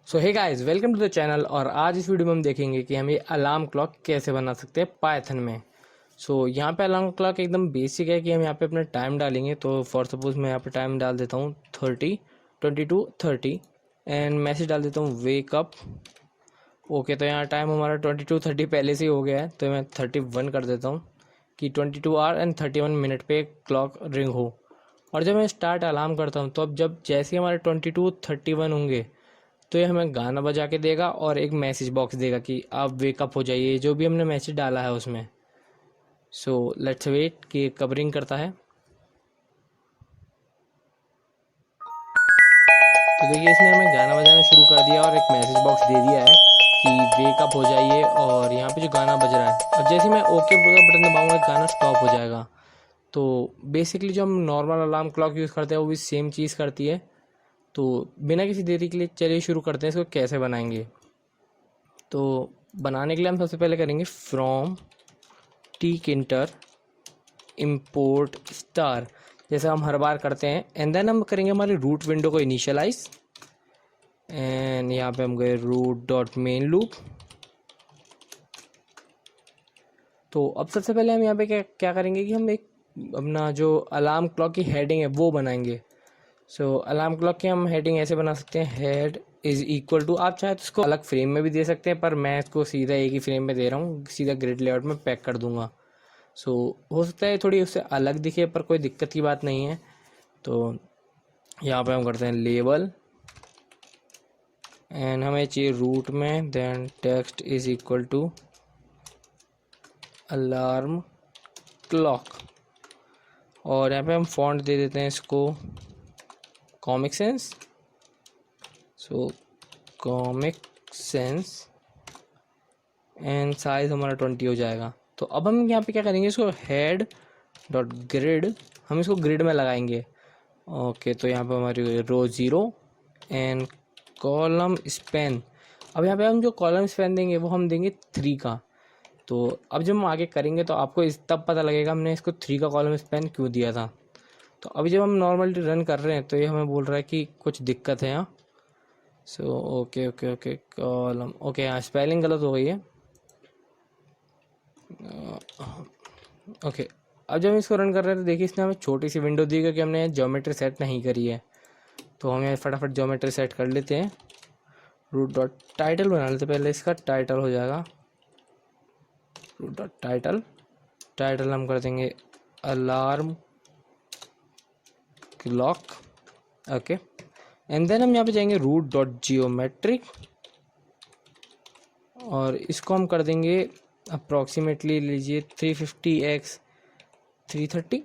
So hey guys, welcome to the channel. और आज इस वीडियो में हम देखेंगे कि हम ये अलार्म क्लॉक कैसे बना सकते हैं पाइथन में। यहाँ पे अलार्म क्लॉक एकदम बेसिक है कि हम यहाँ पे अपना टाइम डालेंगे। तो फॉर सपोज मैं यहाँ पे टाइम डाल देता हूँ 22:30 एंड मैसेज डाल देता हूँ वेक अप। ओके, तो यहाँ टाइम हमारा 22:30 पहले से ही हो गया है, तो मैं 31 कर देता हूँ कि 22 आवर एंड 31 मिनट पे क्लॉक रिंग हो। और जब मैं स्टार्ट अलार्म करता हूँ तो अब जब जैसे ही हमारे 22:31 होंगे तो ये हमें गाना बजा के देगा और एक मैसेज बॉक्स देगा कि आप वेकअप हो जाइए, जो भी हमने मैसेज डाला है उसमें। सो लेट्स वेट कि कब रिंग करता है। तो देखिए, इसने हमें गाना बजाना शुरू कर दिया और एक मैसेज बॉक्स दे दिया है कि वेकअप हो जाइए। और यहाँ पे जो गाना बज रहा है, और जैसे मैं ओके का बटन दबाऊंगा गाना स्टॉप हो जाएगा। तो बेसिकली जो हम नॉर्मल अलार्म क्लॉक यूज़ करते हैं वो भी सेम चीज़ करती है। तो बिना किसी देरी के लिए चलिए शुरू करते हैं इसको कैसे बनाएंगे। तो बनाने के लिए हम सबसे पहले करेंगे फ्रॉम tkinter import स्टार, जैसा हम हर बार करते हैं। एंड देन हम करेंगे हमारी रूट विंडो को इनिशियलाइज। एंड यहाँ पे हम गए रूट डॉट मेन लूप। तो अब सबसे पहले हम यहाँ पे क्या क्या करेंगे कि हम एक अपना जो अलार्म क्लॉक की हेडिंग है वो बनाएंगे। अलार्म क्लॉक की हम हेडिंग ऐसे बना सकते हैं, हेड इज इक्वल टू, आप चाहे तो इसको अलग फ्रेम में भी दे सकते हैं, पर मैं इसको सीधा एक ही फ्रेम में दे रहा हूँ, सीधा ग्रिड लेआउट में पैक कर दूंगा। हो सकता है थोड़ी उससे अलग दिखे, पर कोई दिक्कत की बात नहीं है। तो यहाँ पे हम करते हैं लेबल एंड हमें चाहिए रूट में, then text is equal to alarm clock. और यहाँ पे हम फॉन्ट दे देते हैं इसको comic sans. Comic sans and size हमारा 20 हो जाएगा। तो अब हम यहाँ पे क्या करेंगे, इसको हेड डॉट ग्रिड, हम इसको ग्रिड में लगाएंगे। ओके, तो यहाँ पे हमारी रो 0 एंड कॉलम स्पैन। अब यहाँ पे हम जो कॉलम स्पैन देंगे वो हम देंगे 3 का। तो अब जब हम आगे करेंगे तो आपको इस तब पता लगेगा हमने इसको 3 का कॉलम स्पैन क्यों दिया था। तो अभी जब हम नॉर्मली रन कर रहे हैं तो ये हमें बोल रहा है कि कुछ दिक्कत है यहाँ। Okay okay okay column, okay यहाँ स्पेलिंग गलत हो गई है। ओके, अब जब हम इसको रन कर रहे हैं तो देखिए इसने हमें छोटी सी विंडो दी क्योंकि हमने ज्योमेट्री सेट नहीं करी है। तो हम यहाँ फटाफट ज्योमेट्री सेट कर लेते हैं। रूट डॉट टाइटल बना लेते, पहले इसका टाइटल हो जाएगा रूट डॉट टाइटल। टाइटल हम कर देंगे alarm clock. Okay, and then हम यहाँ पे जाएंगे रूट डॉट जियोमेट्रिक और इसको हम कर देंगे अप्रॉक्सीमेटली, लीजिए 350x330।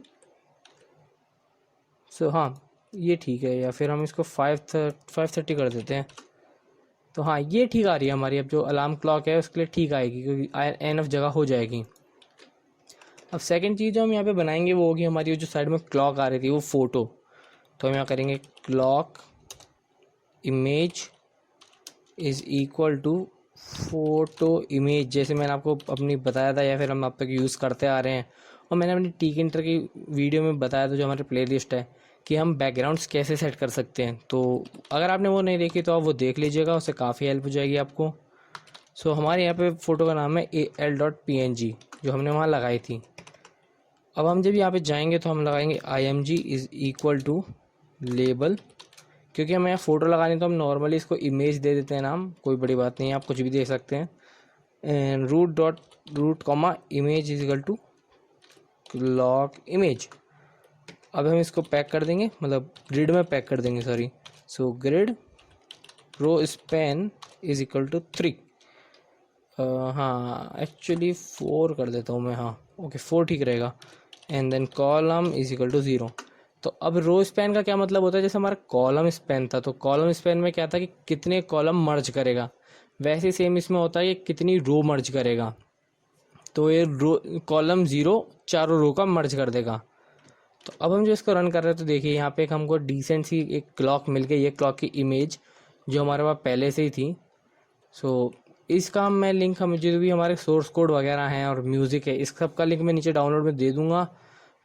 हाँ ये ठीक है, या फिर हम इसको 530 कर देते हैं। तो हाँ ये ठीक आ रही है हमारी, अब जो अलार्म क्लॉक है उसके लिए ठीक आएगी क्योंकि एनफ जगह हो जाएगी। अब सेकंड चीज़ जो हम यहाँ पे बनाएंगे वो होगी हमारी जो साइड में क्लॉक आ रही थी वो फ़ोटो। तो हम यहाँ करेंगे clock image is equal to photo image, जैसे मैंने आपको अपनी बताया था या फिर हम अब तक यूज़ करते आ रहे हैं। और मैंने अपनी tkinter की वीडियो में बताया था जो हमारे प्लेलिस्ट है कि हम बैकग्राउंड्स कैसे सेट कर सकते हैं। तो अगर आपने वो नहीं देखी तो आप वो देख लीजिएगा, उससे काफ़ी हेल्प हो जाएगी आपको। हमारे यहाँ पे फ़ोटो का नाम है al.png जो हमने वहाँ लगाई थी। अब हम जब यहाँ पे जाएंगे तो हम लगाएंगे img is equal to label, क्योंकि हमें यहाँ फ़ोटो लगानी तो हम नॉर्मली इसको इमेज दे देते हैं नाम, कोई बड़ी बात नहीं है, आप कुछ भी दे सकते हैं। And root comma image is equal to clock image. अब हम इसको पैक कर देंगे, मतलब ग्रिड में पैक कर देंगे, sorry. Grid row span is equal to 3। हाँ एक्चुअली 4 कर देता हूँ मैं, हाँ ओके 4 ठीक रहेगा। And then column is equal to 0। तो अब रो स्पैन का क्या मतलब होता है, जैसे हमारा कॉलम स्पैन था तो कॉलम स्पैन में क्या था कि कितने कॉलम मर्ज करेगा, वैसे सेम इसमें होता है कि कितनी रो मर्ज करेगा। तो ये रो कॉलम 0 चारों रो का मर्ज कर देगा। तो अब हम जो इसको रन कर रहे हैं तो देखिए यहाँ पे हमको डिसेंट सी एक क्लॉक मिल गई, ये क्लॉक की इमेज जो हमारे पास पहले से ही थी। इसका मैं लिंक, हम जो भी हमारे सोर्स कोड वगैरह हैं और म्यूज़िक है, इस सब का लिंक मैं नीचे डाउनलोड में दे दूंगा।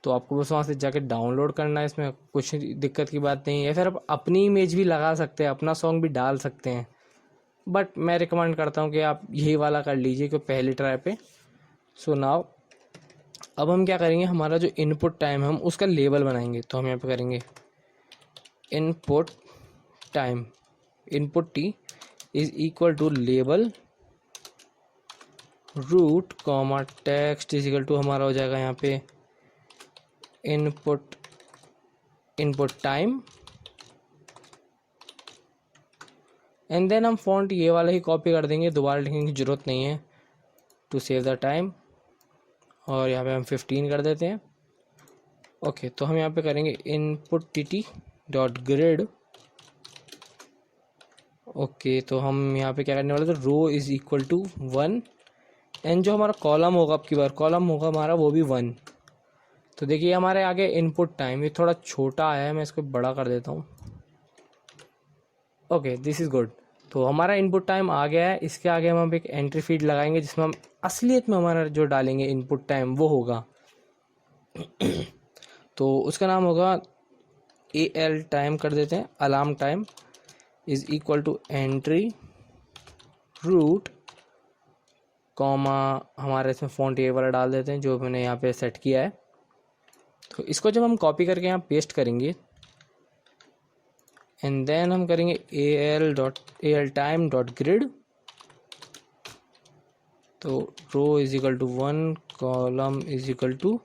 तो आपको बस वहाँ से जाके डाउनलोड करना है, इसमें कुछ दिक्कत की बात नहीं है। फिर आप अपनी इमेज भी लगा सकते हैं, अपना सॉन्ग भी डाल सकते हैं। बट मैं रिकमेंड करता हूँ कि आप यही वाला कर लीजिए कि पहली ट्राई पे। सो नाउ अब हम क्या करेंगे, हमारा जो इनपुट टाइम है हम उसका लेबल बनाएंगे। तो हम यहाँ पे करेंगे input time, input T is equal to label root comma text is equal to हमारा हो जाएगा यहाँ पे इनपुट टाइम, एंड देन हम फॉन्ट ये वाला ही कॉपी कर देंगे, दोबारा लिखने की ज़रूरत नहीं है टू सेव द टाइम। और यहाँ पे हम 15 कर देते हैं। ओके, तो हम यहाँ पे करेंगे input T dot grid. Okay, तो हम यहाँ पे क्या करने वाले, तो row is equal to 1, and जो हमारा कॉलम होगा, अब की बार कॉलम होगा हमारा वो भी 1। तो देखिए हमारे आगे इनपुट टाइम ये थोड़ा छोटा आया है, मैं इसको बड़ा कर देता हूँ। Okay, this is good. तो हमारा इनपुट टाइम आ गया है। इसके आगे हम एक एंट्री फील्ड लगाएंगे जिसमें हम असलियत में हमारा जो डालेंगे इनपुट टाइम वो होगा तो उसका नाम होगा AL टाइम कर देते हैं, alarm time is equal to entry root comma, हमारे इसमें फॉन्ट ये वाला डाल देते हैं जो मैंने यहाँ पे सेट किया है। तो इसको जब हम कॉपी करके यहाँ पेस्ट करेंगे, एंड देन हम करेंगे AL टाइम डॉट ग्रिड, तो row is equal to 1, column is equal to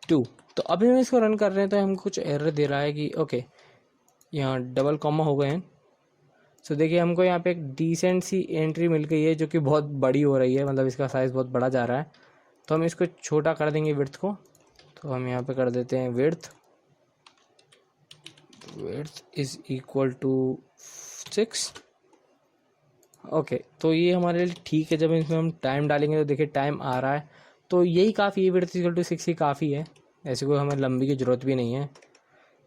2। तो अभी हम इसको रन कर रहे हैं तो हमको कुछ एरर दे रहा है कि ओके यहाँ डबल कॉमा हो गए हैं। सो देखिए हमको यहाँ पे एक डिसेंट सी एंट्री मिल गई है जो कि बहुत बड़ी हो रही है, मतलब इसका साइज़ बहुत बड़ा जा रहा है। तो हम इसको छोटा कर देंगे विड्थ को। तो हम यहाँ पे कर देते हैं width is equal to 6। Okay, तो ये हमारे लिए ठीक है। जब इसमें हम टाइम डालेंगे तो देखिए टाइम आ रहा है, तो यही काफ़ी है, विड्थ इक्वल टू 6 ही काफ़ी है, ऐसे कोई हमें लंबी की ज़रूरत भी नहीं है।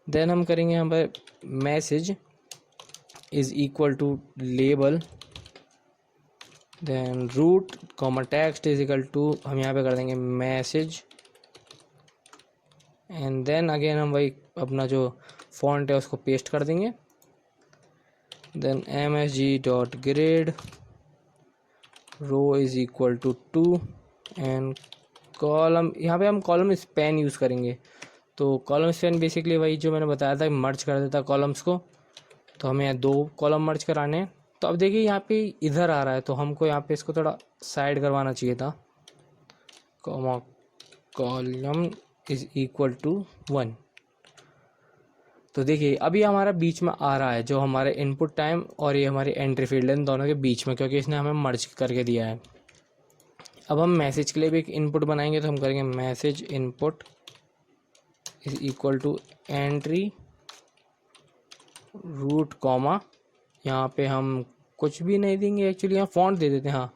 देन हम करेंगे यहाँ पर message is equal to label, then root comma text is equal to, हम यहाँ पे कर देंगे मैसेज, एंड देन अगेन हम वही अपना जो फॉन्ट है उसको पेस्ट कर देंगे। Then MSG dot grid row is equal to 2, and column, यहाँ पे हम कॉलम स्पैन यूज़ करेंगे। तो कॉलम स्पैन बेसिकली वही जो मैंने बताया था, मर्ज कर देता कॉलम्स को। तो हमें यहाँ 2 कॉलम मर्ज कराने हैं। तो अब देखिए यहाँ पे इधर आ रहा है, तो हमको यहाँ पे इसको थोड़ा साइड करवाना चाहिए था, comma column is equal to 1। तो देखिए अभी हमारा बीच में आ रहा है जो हमारे इनपुट टाइम और ये हमारी एंट्री फील्ड है, इन दोनों के बीच में, क्योंकि इसने हमें मर्ज करके दिया है। अब हम मैसेज के लिए भी एक इनपुट बनाएंगे, तो हम करेंगे message input is equal to entry root comma, यहाँ पे हम कुछ भी नहीं देंगे एक्चुअली, यहाँ फॉन्ट दे देते हैं, हाँ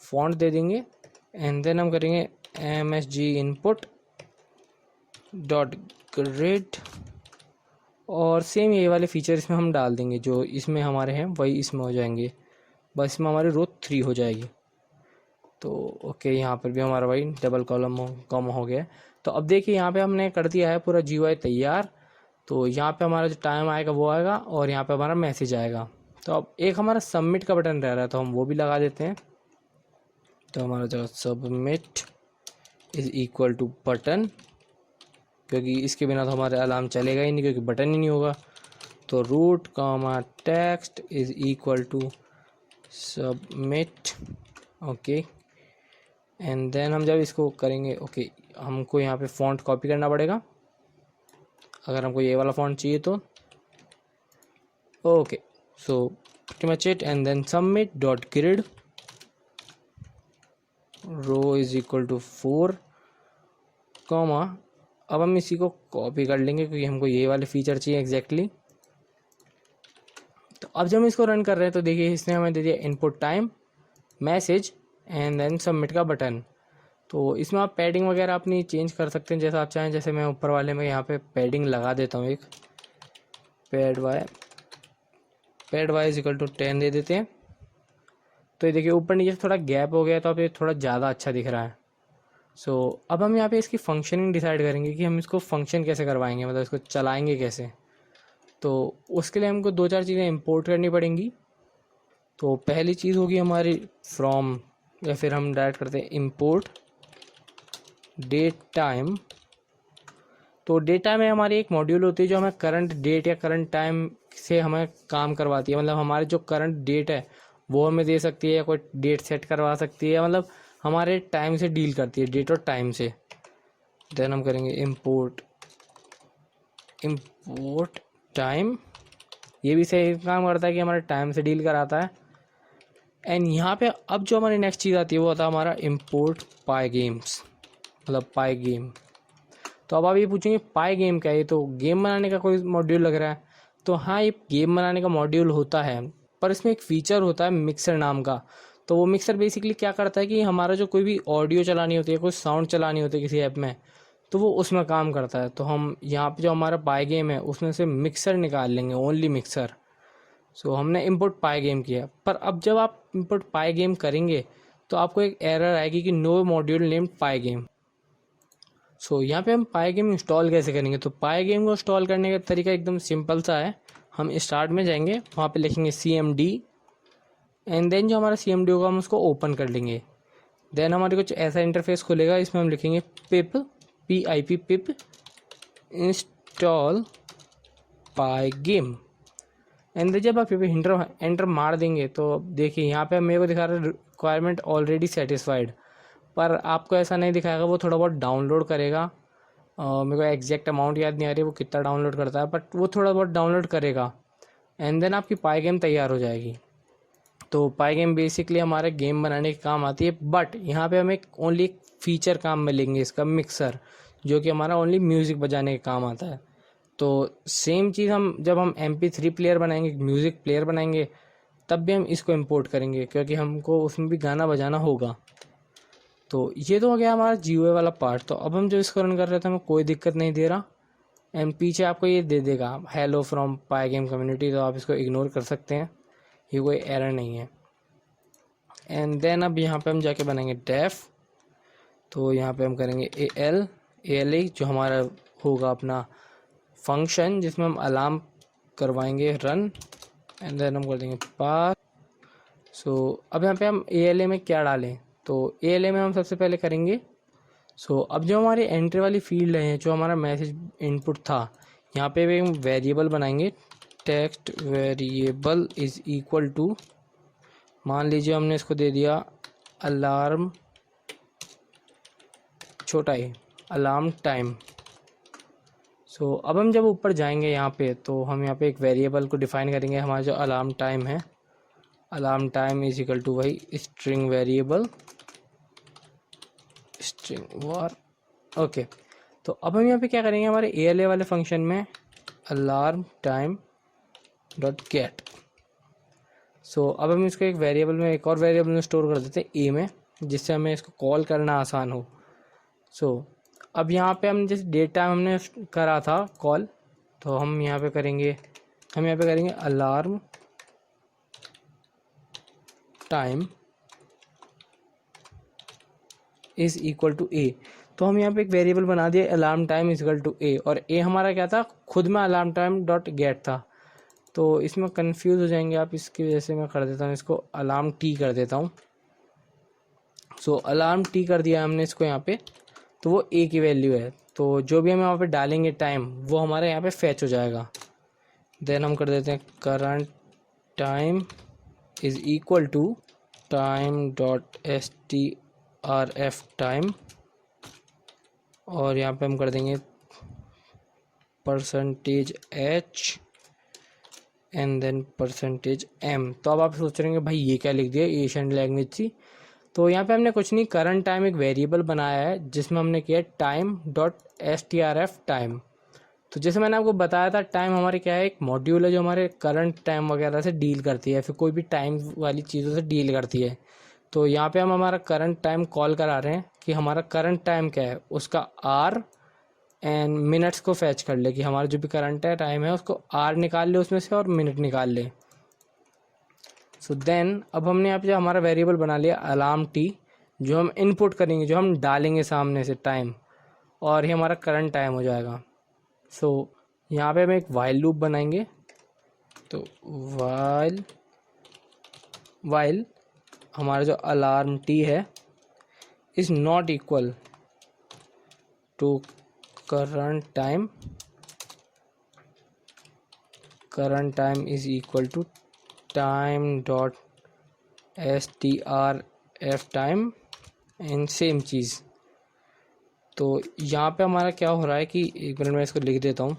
फॉन्ट दे देंगे, एंड देन हम करेंगे MSG इनपुट डॉट ग्रिड, और सेम ये वाले फीचर इसमें हम डाल देंगे जो इसमें हमारे हैं वही इसमें हो जाएंगे, बस इसमें हमारी रो 3 हो जाएगी। तो ओके, यहाँ पर भी हमारा वही डबल कॉमा हो गया। तो अब देखिए यहाँ पे हमने कर दिया है पूरा GUI तैयार। तो यहाँ पे हमारा जो टाइम आएगा वो आएगा, और यहाँ पे हमारा मैसेज आएगा। तो अब एक हमारा सबमिट का बटन रह रहा है, तो हम वो भी लगा देते हैं। तो हमारा जगह submit is equal to button, क्योंकि इसके बिना तो हमारे अलार्म चलेगा ही नहीं, क्योंकि बटन ही नहीं होगा। तो root comma text is equal to submit, okay, and then हम जब इसको करेंगे, ओके हमको यहाँ पे फॉन्ट कॉपी करना पड़ेगा अगर हमको ये वाला फॉन्ट चाहिए तो। Okay, so pretty much it, and then submit dot grid row is equal to 4 comma, अब हम इसी को कॉपी कर लेंगे क्योंकि हमको ये वाले फीचर चाहिए एग्जैक्टली। तो अब जब हम इसको रन कर रहे हैं तो देखिए इसने हमें दे दिया input time, message, and then submit का बटन। तो इसमें आप पैडिंग वगैरह अपनी चेंज कर सकते हैं जैसा आप चाहें। जैसे मैं ऊपर वाले में यहाँ पे पैडिंग लगा देता हूँ, एक pad Y is equal to 10 दे देते हैं। तो ये देखिए ऊपर नीचे थोड़ा गैप हो गया, तो अब ये थोड़ा ज़्यादा अच्छा दिख रहा है। सो अब हम यहाँ पे इसकी फंक्शनिंग डिसाइड करेंगे कि हम इसको फंक्शन कैसे करवाएंगे, मतलब इसको चलाएंगे कैसे। तो उसके लिए हमको 2-4 चीज़ें इंपोर्ट करनी पड़ेंगी। तो पहली चीज़ होगी हमारी फ्रॉम, या फिर हम डायरेक्ट करते हैं इम्पोर्ट डेट टाइम। तो डेट टाइम में हमारी एक मॉड्यूल होती है जो हमें करंट डेट या करंट टाइम से हमें काम करवाती है। मतलब हमारे जो करंट डेट है वो हमें दे सकती है, या कोई डेट सेट करवा सकती है, मतलब हमारे टाइम से डील करती है, डेट और टाइम से। देन हम करेंगे इम्पोर्ट टाइम, ये भी सही काम करता है कि हमारे टाइम से डील कराता है। एंड यहाँ पे अब जो हमारी नेक्स्ट चीज़ आती है वो आता है हमारा इम्पोर्ट पाई गेम्स, मतलब पाई गेम। तो अब आप ये पूछेंगे पाई गेम क्या है, ये तो गेम बनाने का कोई मॉड्यूल लग रहा है। तो हाँ, ये गेम बनाने का मॉड्यूल होता है, पर इसमें एक फ़ीचर होता है मिक्सर नाम का। तो वो मिक्सर बेसिकली क्या करता है कि हमारा जो कोई भी ऑडियो चलानी होती है, कोई साउंड चलानी होती है किसी ऐप में, तो वो उसमें काम करता है। तो हम यहाँ पे जो हमारा पाई गेम है उसमें से मिक्सर निकाल लेंगे, ओनली मिक्सर। सो हमने इंपोर्ट पाई गेम किया। पर अब जब आप इंपोर्ट पाई गेम करेंगे तो आपको एक एरर आएगी कि नो मॉड्यूल नेम्ड पाई गेम। सो यहाँ पे हम पाई गेम इंस्टॉल कैसे करेंगे। तो पाई गेम को इंस्टॉल करने का तरीका एकदम सिंपल सा है। हम स्टार्ट में जाएंगे, वहाँ पे लिखेंगे CMD, एंड देन जो हमारा CMD होगा हम उसको ओपन कर लेंगे। देन हमारे कुछ ऐसा इंटरफेस खुलेगा, इसमें हम लिखेंगे पिप इंस्टॉल पाई गेम। एंड जब आप एंटर मार देंगे तो देखिए यहाँ पे मेरे को दिखा रहा है रिक्वायरमेंट ऑलरेडी सेटिस्फाइड, पर आपको ऐसा नहीं दिखाएगा, वो थोड़ा बहुत डाउनलोड करेगा। मेरे को एग्जैक्ट अमाउंट याद नहीं आ रही वो कितना डाउनलोड करता है, बट वो थोड़ा बहुत डाउनलोड करेगा। एंड देन आपकी पाई गेम तैयार हो जाएगी। तो पाई गेम बेसिकली हमारे गेम बनाने के काम आती है, बट यहाँ पे हमें ओनली एक फीचर काम में लेंगे इसका, मिक्सर, जो कि हमारा ओनली म्यूज़िक बजाने के काम आता है। तो सेम चीज़ हम जब हम MP3 प्लेयर बनाएंगे, म्यूज़िक प्लेयर बनाएंगे, तब भी हम इसको इंपोर्ट करेंगे, क्योंकि हमको उसमें भी गाना बजाना होगा। तो ये तो हो गया हमारा GUI वाला पार्ट। तो अब हम जो इसको रन कर रहे थे हमें कोई दिक्कत नहीं दे रहा। एंड पीछे आपको ये दे देगा hello from pi game community, तो आप इसको इग्नोर कर सकते हैं, ये कोई एरर नहीं है। एंड देन अब यहाँ पे हम जाके बनाएंगे डेफ। तो यहाँ पे हम करेंगे ALA जो हमारा होगा अपना फंक्शन, जिसमें हम अलार्म करवाएंगे रन। एंड देन हम कर देंगे पास। सो अब यहाँ पे हम ALA में क्या डालें, तो ALA में हम सबसे पहले करेंगे। सो अब जो हमारी एंट्री वाली फील्ड है, जो हमारा मैसेज इनपुट था, यहाँ पे भी हम वेरिएबल बनाएंगे। Text variable is equal to, मान लीजिए हमने इसको दे दिया अलार्म, छोटा ही अलार्म टाइम। सो अब हम जब ऊपर जाएंगे यहाँ पे, तो हम यहाँ पे एक वेरिएबल को डिफाइन करेंगे, हमारा जो अलार्म टाइम है, alarm time is equal to वही string variable string var. Okay, तो अब हम यहाँ पे क्या करेंगे, हमारे ALA वाले फंक्शन में अलार्म टाइम डॉट गेट। सो अब हम इसको एक वेरिएबल में, एक और वेरिएबल में स्टोर कर देते हैं A में, जिससे हमें इसको कॉल करना आसान हो। सो अब यहाँ पे हम जैसे डेट टाइम हमने करा था कॉल, तो हम यहाँ पे करेंगे alarm time is equal to A। तो हम यहाँ पे एक वेरिएबल बना दिया alarm time is equal to A, और A हमारा क्या था, खुद में अलार्म टाइम डॉट गेट था। तो इसमें कंफ्यूज हो जाएंगे आप, इसकी वजह से मैं कर देता हूँ इसको अलार्म T कर देता हूँ। सो अलार्म T कर दिया हमने इसको यहाँ पे, तो वो A की वैल्यू है। तो जो भी हम यहाँ पे डालेंगे टाइम, वो हमारे यहाँ पे फैच हो जाएगा। देन हम कर देते हैं current time is equal to time dot strf time, और यहाँ पे हम कर देंगे %h एंड देन %m। तो अब आप सोच रहे हैं भाई ये क्या लिख दिया, एशियन लैंग्वेज थी। तो यहाँ पे हमने कुछ नहीं, करंट टाइम एक वेरिएबल बनाया है जिसमें हमने किया टाइम डॉट strf टाइम। तो जैसे मैंने आपको बताया था, टाइम हमारे क्या है, एक मॉड्यूल है जो हमारे करंट टाइम वगैरह से डील करती है, फिर कोई भी टाइम वाली चीज़ों से डील करती है। तो यहाँ पे हम हमारा करंट टाइम कॉल करा रहे हैं कि हमारा करंट टाइम क्या है, उसका आर एंड मिनट्स को फैच कर ले, कि हमारा जो भी करंट है टाइम है उसको आर निकाल ले उसमें से और मिनट निकाल ले। सो देन अब हमने यहाँ पे जो हमारा वेरिएबल बना लिया अलार्म T, जो हम इनपुट करेंगे, जो हम डालेंगे सामने से टाइम, और ये हमारा करंट टाइम हो जाएगा। सो यहाँ पे हम एक वाइल लूप बनाएंगे। तो वाइल वाइल हमारा जो अलार्म टी है is not equal to current time is equal to time dot strf time and same चीज़। तो यहाँ पे हमारा क्या हो रहा है कि एक मिनट में इसको लिख देता हूँ।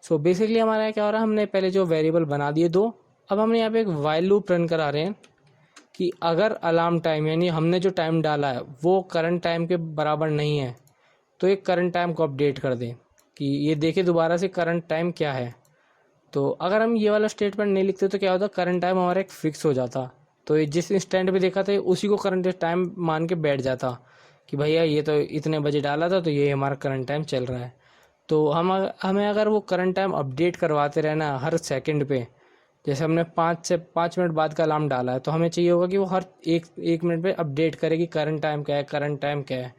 सो बेसिकली हमारा क्या हो रहा है, हमने पहले जो वेरिएबल बना दिए दो, अब हमने यहाँ पे एक वाइल लूप रन करा रहे हैं कि अगर अलार्म टाइम यानी हमने जो टाइम डाला है वो करंट टाइम के बराबर नहीं है तो एक करंट टाइम को अपडेट कर दें कि ये देखे दोबारा से करंट टाइम क्या है। तो अगर हम ये वाला स्टेटमेंट नहीं लिखते तो क्या होता, करंट टाइम हमारा एक फिक्स हो जाता। तो ये जिस इंस्टेंट पे देखा था उसी को करंट टाइम मान के बैठ जाता कि भैया ये तो इतने बजे डाला था तो ये हमारा करंट टाइम चल रहा है। तो हमें अगर वो करंट टाइम अपडेट करवाते रहना हर सेकंड पे, जैसे हमने 5 मिनट बाद का अलार्म डाला है तो हमें चाहिए होगा कि वो हर एक मिनट पे अपडेट करे कि करंट टाइम क्या है, करंट टाइम क्या है।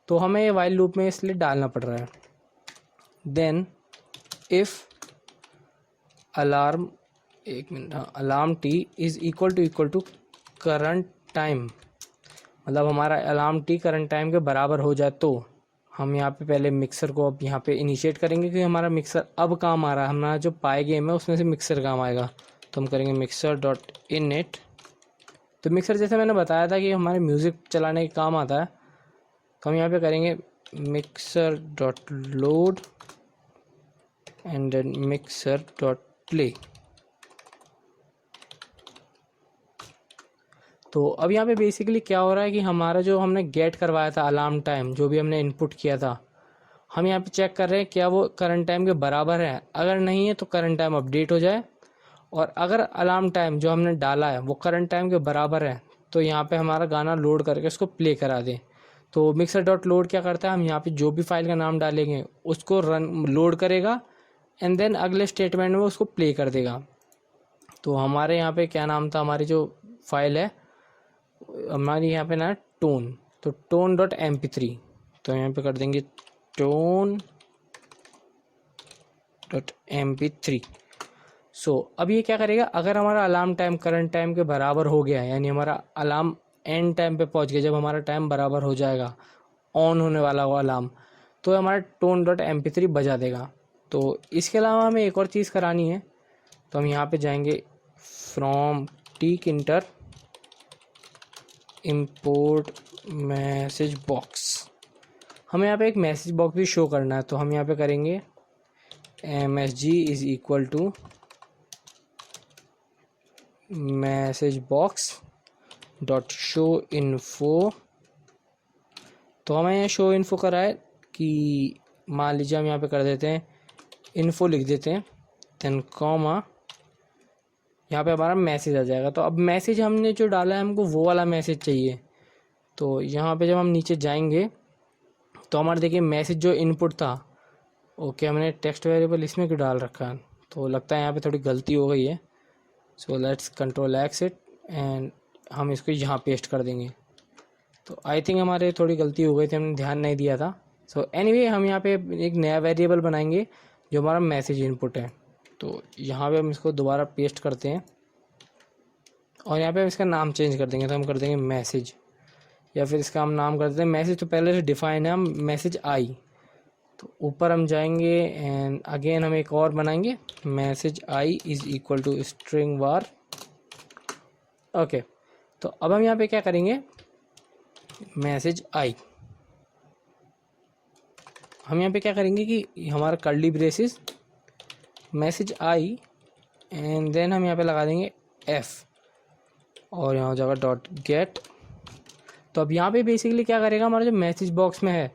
तो हमें ये वाइल लूप में इसलिए डालना पड़ रहा है। Then if alarm alarm T is equal to current time, मतलब हमारा अलार्म टी करंट टाइम के बराबर हो जाए तो हम यहाँ पे पहले मिक्सर को अब यहाँ पे इनिशिएट करेंगे क्योंकि हमारा मिक्सर अब काम आ रहा है। हमारा जो पाई गेम है उसमें से मिक्सर काम आएगा। तो हम करेंगे मिक्सर डॉट इनिट। तो मिक्सर जैसे मैंने बताया था कि हमारे म्यूज़िक चलाने के काम आता है, तो हम यहाँ पे करेंगे mixer dot load and then mixer dot play. तो अब यहाँ पे बेसिकली क्या हो रहा है कि हमारा जो हमने गेट करवाया था अलार्म टाइम, जो भी हमने इनपुट किया था, हम यहाँ पे चेक कर रहे हैं क्या वो करंट टाइम के बराबर है। अगर नहीं है तो करंट टाइम अपडेट हो जाए, और अगर अलार्म टाइम जो हमने डाला है वो करंट टाइम के बराबर है तो यहाँ पे हमारा गाना लोड करके उसको प्ले करा दें। तो मिक्सर डॉट लोड क्या करता है, हम यहाँ पे जो भी फाइल का नाम डालेंगे उसको लोड करेगा एंड देन अगले स्टेटमेंट में उसको प्ले कर देगा। तो हमारे यहाँ पे क्या नाम था, हमारी जो फाइल है हमारी यहाँ पे ना टोन, तो टोन डॉट mp3। तो यहाँ पे कर देंगे टोन डॉट mp3। सो अब ये क्या करेगा, अगर हमारा अलार्म टाइम करंट टाइम के बराबर हो गया है, यानी हमारा अलार्म एंड टाइम पे पहुंच गया, जब हमारा टाइम बराबर हो जाएगा ऑन होने वाला हो अलार्म, तो हमारा टोन डॉट mp3 बजा देगा। तो इसके अलावा हमें एक और चीज़ करानी है। तो हम यहाँ पे जाएंगे from tkinter import message box. हमें यहाँ पे एक मैसेज बॉक्स भी शो करना है। तो हम यहाँ पे करेंगे msg is equal to message box dot show info. तो हमें यहाँ शो इन्फो करा है कि मान लीजिए हम यहाँ पे कर देते हैं इन्फो लिख देते हैं, देन कॉमा, यहाँ पे हमारा मैसेज आ जाएगा। तो अब मैसेज हमने जो डाला है हमको वो वाला मैसेज चाहिए। तो यहाँ पे जब हम नीचे जाएंगे तो हमारा देखिए मैसेज जो इनपुट था, ओके हमने टेक्स्ट वेरिएबल इसमें क्यों डाल रखा है, तो लगता है यहाँ पे थोड़ी गलती हो गई है। So let's control x it and हम इसको यहाँ पेस्ट कर देंगे। तो आई थिंक हमारे थोड़ी गलती हो गई थी, हमने ध्यान नहीं दिया था। सो एनीवे हम यहाँ पे एक नया वेरिएबल बनाएंगे जो हमारा मैसेज इनपुट है। तो यहाँ पे हम इसको दोबारा पेस्ट करते हैं और यहाँ पे हम इसका नाम चेंज कर देंगे। तो हम कर देंगे मैसेज, या फिर इसका हम नाम कर देते हैं मैसेज। तो पहले से डिफाइन है, हम मैसेज आई। तो ऊपर हम जाएंगे एंड अगेन हम एक और बनाएंगे message I is equal to string var. Okay, तो अब हम यहाँ पे क्या करेंगे, मैसेज आई, हम यहाँ पे क्या करेंगे कि हमारा curly braces message I and then हम यहाँ पे लगा देंगे एफ और यहाँ हो जाएगा डॉट गेट। तो अब यहाँ पे बेसिकली क्या करेगा, हमारा जो मैसेज बॉक्स में है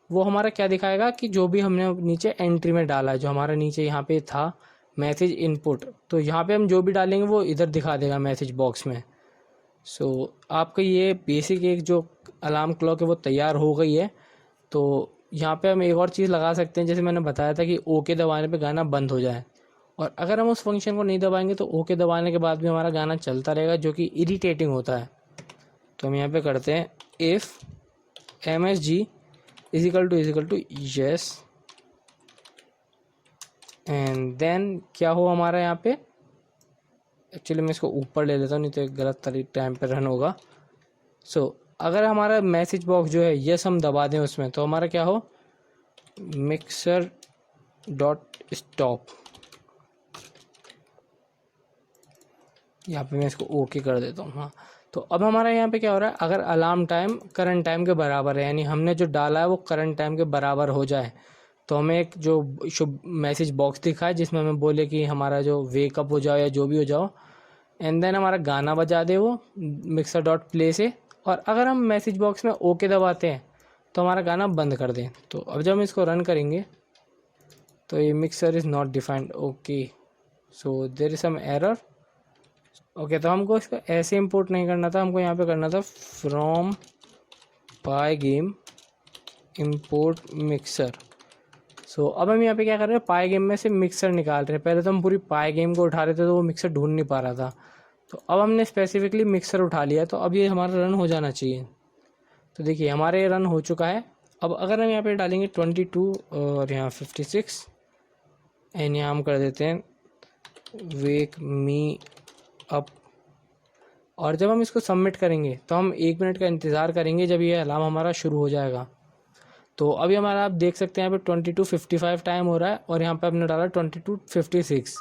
वो हमारा क्या दिखाएगा कि जो भी हमने नीचे एंट्री में डाला है, जो हमारा नीचे यहाँ पे था मैसेज इनपुट, तो यहाँ पे हम जो भी डालेंगे वो इधर दिखा देगा मैसेज बॉक्स में। सो आपका ये बेसिक एक जो अलार्म क्लॉक है वो तैयार हो गई है। तो यहाँ पे हम एक और चीज़ लगा सकते हैं, जैसे मैंने बताया था कि ओके दबाने पे गाना बंद हो जाए, और अगर हम उस फंक्शन को नहीं दबाएंगे तो ओके दबाने के बाद भी हमारा गाना चलता रहेगा, जो कि इरिटेटिंग होता है। तो हम यहाँ पे करते हैं if msg is equal to yes and then क्या हो हमारा यहाँ पे एक्चुअली मैं इसको ऊपर ले लेता हूँ, नहीं तो एक गलत टाइम पर रन होगा। सो अगर हमारा मैसेज बॉक्स जो है यस हम दबा दें उसमें, तो हमारा क्या हो, मिक्सर डॉट स्टॉप। यहाँ पे मैं इसको ओके कर देता हूँ। हाँ, तो अब हमारा यहाँ पे क्या हो रहा है, अगर अलार्म टाइम करंट टाइम के बराबर है, यानी हमने जो डाला है वो करंट टाइम के बराबर हो जाए, तो हमें एक जो शुभ मैसेज बॉक्स दिखा है जिसमें हमें बोले कि हमारा जो वेकअप हो जाओ या जो भी हो जाओ, एंड देन हमारा गाना बजा दे वो मिक्सर डॉट प्ले से। और अगर हम मैसेज बॉक्स में ओके दबाते हैं तो हमारा गाना बंद कर दें। तो अब जब हम इसको रन करेंगे तो ये mixer is not defined, okay, so there is some error. Okay, तो हमको इसको ऐसे इंपोर्ट नहीं करना था, हमको यहाँ पे करना था from pygame import mixer. So अब हम यहाँ पे क्या कर रहे हैं, पाई गेम में से मिक्सर निकाल रहे हैं। पहले तो हम पूरी पाई गेम को उठा रहे थे तो वो मिक्सर ढूंढ नहीं पा रहा था, तो अब हमने स्पेसिफिकली मिक्सर उठा लिया, तो अब ये हमारा रन हो जाना चाहिए। तो देखिए हमारे ये रन हो चुका है। अब अगर हम यहाँ पे डालेंगे 22 और यहाँ 56 एंड यहाँ हम कर देते हैं वेक मी अप, और जब हम इसको सबमिट करेंगे तो हम 1 मिनट का इंतज़ार करेंगे जब ये अलार्म हमारा शुरू हो जाएगा। तो अभी हमारा आप देख सकते हैं यहाँ पे 22:55 टाइम हो रहा है और यहाँ पे हमने डाला 22:56।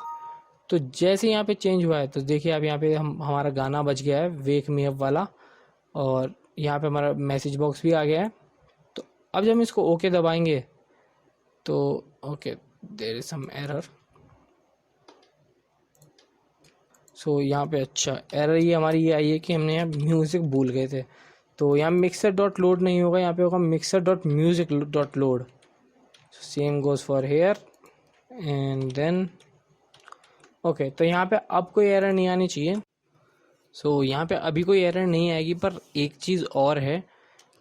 तो जैसे यहाँ पे चेंज हुआ है तो देखिए अब यहाँ पे हमारा गाना बज गया है वेक मी अप वाला, और यहाँ पे हमारा मैसेज बॉक्स भी आ गया है। तो अब जब हम इसको ओके दबाएंगे तो okay there is some error. So यहाँ पे अच्छा एरर ये हमारी ये आई है कि हमने यहाँ म्यूज़िक भूल गए थे, तो यहाँ मिक्सर डॉट लोड नहीं होगा, यहाँ पे होगा mixer dot music dot load. Same goes for here and then okay. तो यहाँ पे अब कोई एरर नहीं आनी चाहिए। सो यहाँ पे अभी कोई एरर नहीं आएगी, पर एक चीज़ और है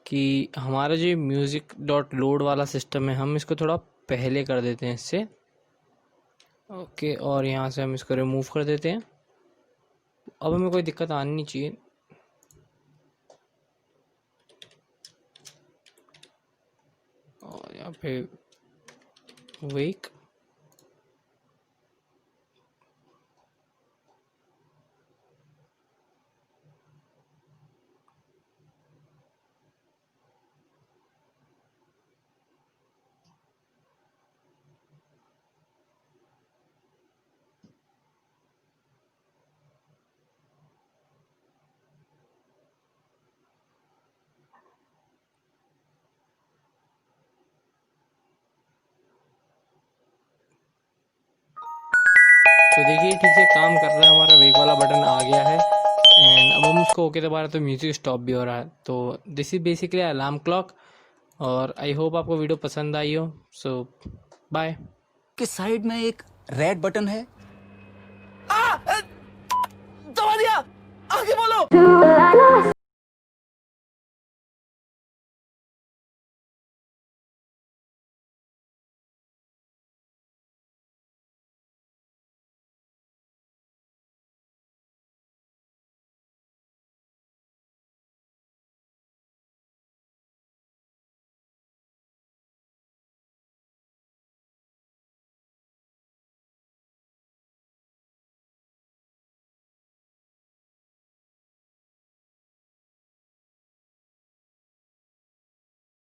कि हमारा जो म्यूज़िक डॉट लोड वाला सिस्टम है हम इसको थोड़ा पहले कर देते हैं इससे। ओके, और यहाँ से हम इसको रिमूव कर देते हैं। अब हमें कोई दिक्कत आनी नहीं चाहिए। और यहाँ पे वेक तो देखिए ठीक से काम कर रहा है, हमारा वेक वाला बटन आ गया है एंड अब हम उसको ओके दबा रहे हैं तो म्यूज़िक स्टॉप भी हो रहा है। तो this is basically alarm clock, और आई होप आपको वीडियो पसंद आई हो। सो बाय। के साइड में एक रेड बटन है, दबा दिया, आगे बोलो।